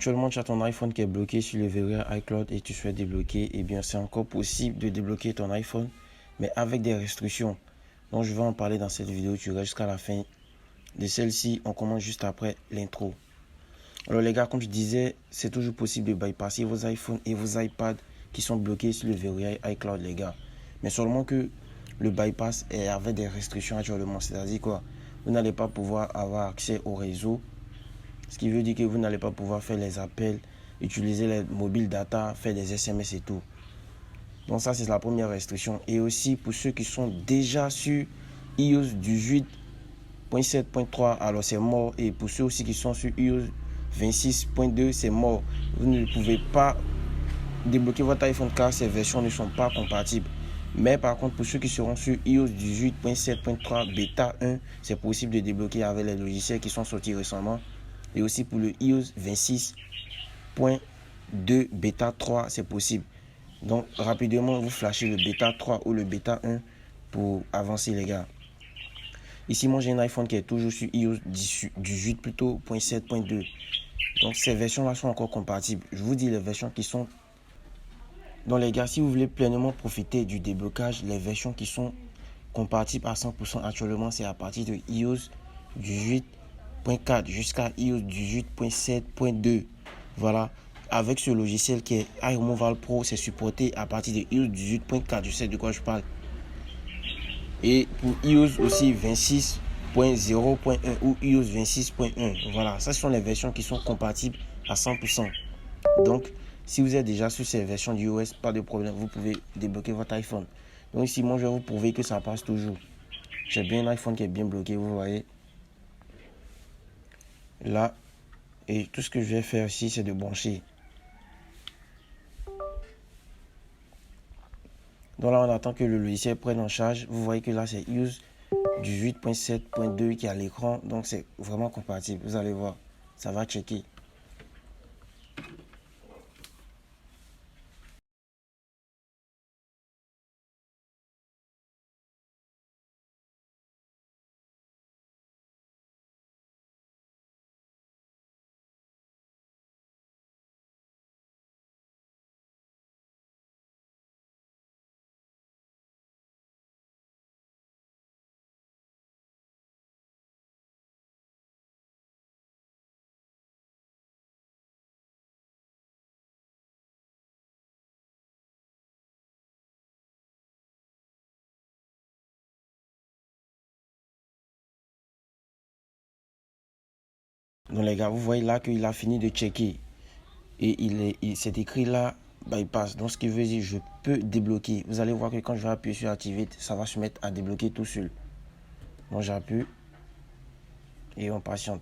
Actuellement, tu as ton iPhone qui est bloqué sur le verrouillage iCloud et tu souhaites débloquer, eh bien, c'est encore possible de débloquer ton iPhone, mais avec des restrictions. Donc, je vais en parler dans cette vidéo. Tu restes jusqu'à la fin de celle-ci. On commence juste après l'intro. Alors, les gars, comme je disais, c'est toujours possible de bypasser vos iPhones et vos iPads qui sont bloqués sur le verrouillage iCloud, les gars. Mais seulement que le bypass est avec des restrictions actuellement. C'est-à-dire quoi? Vous n'allez pas pouvoir avoir accès au réseau. Ce qui veut dire que vous n'allez pas pouvoir faire les appels, utiliser les mobile data, faire des SMS et tout. Donc ça, c'est la première restriction. Et aussi, pour ceux qui sont déjà sur iOS 18.7.3, alors c'est mort. Et pour ceux aussi qui sont sur iOS 26.2, c'est mort. Vous ne pouvez pas débloquer votre iPhone car ces versions ne sont pas compatibles. Mais par contre, pour ceux qui seront sur iOS 18.7.3 bêta 1, c'est possible de débloquer avec les logiciels qui sont sortis récemment. Et aussi pour le iOS 26.2 bêta 3, c'est possible. Donc rapidement, vous flashez le bêta 3 ou le bêta 1 pour avancer, les gars. Ici, moi j'ai un iPhone qui est toujours sur iOS 18.7.2. Donc ces versions-là sont encore compatibles. Je vous dis les versions qui sont... Donc les gars, si vous voulez pleinement profiter du déblocage, les versions qui sont compatibles à 100% actuellement, c'est à partir de iOS 18.4 jusqu'à iOS 18.7.2. Voilà. Avec ce logiciel qui est iRemoval Pro, c'est supporté à partir de iOS 18.4. Je sais de quoi je parle. Et pour iOS aussi 26.0.1 ou iOS 26.1. Voilà. Ça, ce sont les versions qui sont compatibles à 100%. Donc, si vous êtes déjà sur ces versions d'iOS, pas de problème. Vous pouvez débloquer votre iPhone. Donc ici, moi, je vais vous prouver que ça passe toujours. J'ai bien un iPhone qui est bien bloqué, vous voyez. Là. Et tout ce que je vais faire ici, c'est de brancher. Donc là, on attend que le logiciel prenne en charge. Vous voyez que là, c'est iOS 18.7.2 qui est à l'écran. Donc, c'est vraiment compatible. Vous allez voir. Ça va checker. Donc les gars, vous voyez là qu'il a fini de checker. Et il s'est écrit là, bypass. Donc ce qui veut dire, je peux débloquer. Vous allez voir que quand je vais appuyer sur Activate, ça va se mettre à débloquer tout seul. Donc j'appuie. Et on patiente.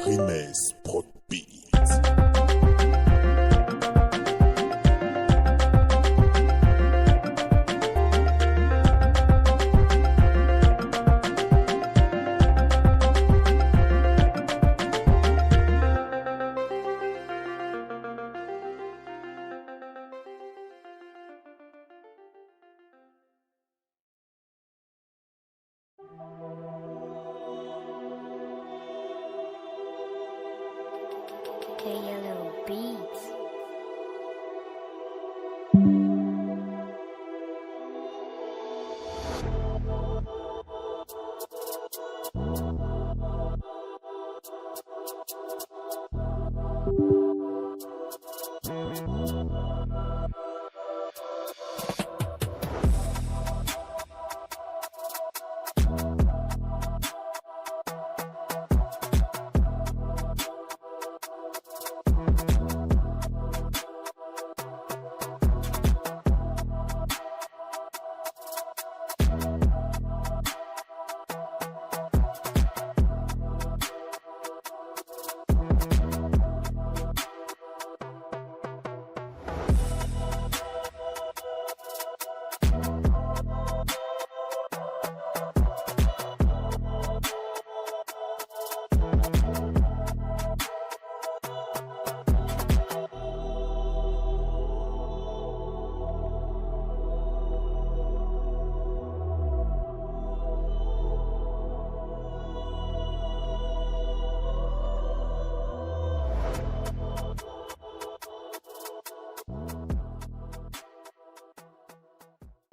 Rimes Prod Beat. Yellow Beats.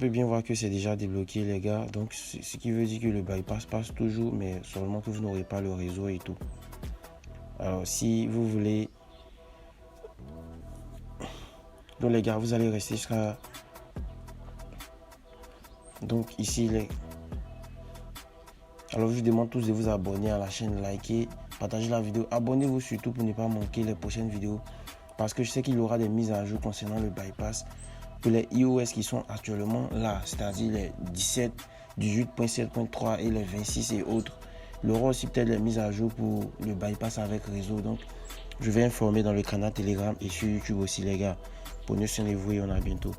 On peut bien voir que c'est déjà débloqué les gars, donc ce qui veut dire que le bypass passe toujours, mais seulement que vous n'aurez pas le réseau et tout. Alors si vous voulez, donc les gars, vous allez rester jusqu'à, donc ici les, alors je vous demande tous de vous abonner à la chaîne, liker, partager la vidéo, abonnez-vous surtout pour ne pas manquer les prochaines vidéos, parce que je sais qu'il y aura des mises à jour concernant le bypass pour les iOS qui sont actuellement là, c'est-à-dire les 17, 18.7.3 et les 26 et autres. Il y aura aussi peut-être les mises à jour pour le bypass avec réseau. Donc, je vais informer dans le canal Telegram et sur YouTube aussi les gars. Prenez soin de vous et on a bientôt.